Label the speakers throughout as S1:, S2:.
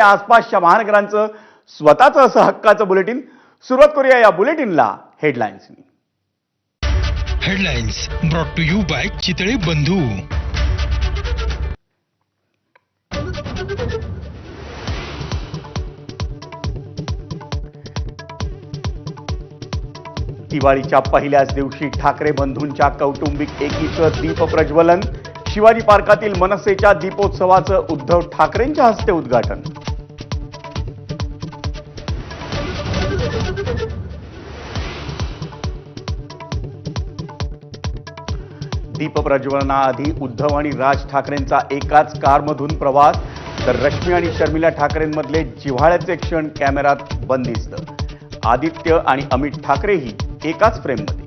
S1: आसपासच्या महानगरांचं स्वतःचं असं हक्काचं बुलेटिन. सुरुवात करूया या बुलेटिनला हेडलाईन्सनी.
S2: Headlines brought to you by Chitale Bandhu. दिवाळीच्या पहिल्याच दिवशी ठाकरे बंधूंच्या कौटुंबिक एकीचं दीपप्रज्वलन. शिवाजी पार्कातील मनसेच्या दीपोत्सवाचं उद्धव ठाकरेंच्या हस्ते उद्घाटन. दीपप्रज्वलनाआधी उद्धव आणि राज ठाकरेंचा एकाच कारमधून प्रवास, तर रश्मी आणि शर्मिला ठाकरेंमधले जिव्हाळ्याचे क्षण कॅमेऱ्यात बंदिस्त. आदित्य आणि अमित ठाकरेही एकाच फ्रेममध्ये.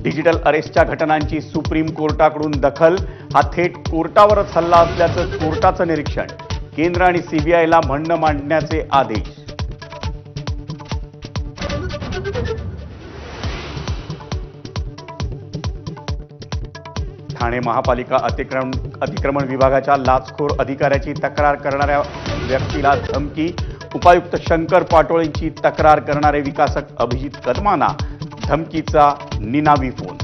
S2: डिजिटल अरेस्टच्या घटनांची सुप्रीम कोर्टाकडून दखल. हा थेट कोर्टावरच हल्ला असल्याचं कोर्टाचं निरीक्षण. केंद्र आणि सीबीआयला म्हणणं मांडण्याचे आदेश. ठाणे महापालिका अतिक्रमण विभागाच्या लाचखोर अधिकाऱ्याची तक्रार करणाऱ्या व्यक्तीला धमकी. उपायुक्त शंकर पाटोळेंची तक्रार करणारे विकासक अभिजित कदमांना धमकीचा निनावी फोन.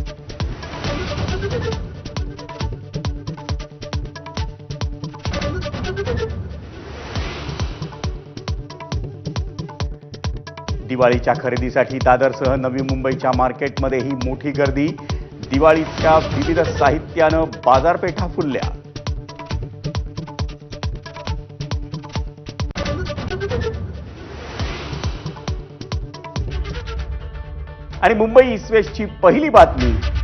S2: दिवाळीच्या खरेदीसाठी दादरसह नवी मुंबईच्या मार्केटमध्येही मोठी गर्दी. दिवाळीच्या विविध साहित्यानं बाजारपेठा फुलल्या. आणि मुंबई ईस्ट वेस्टची पहिली बातमी.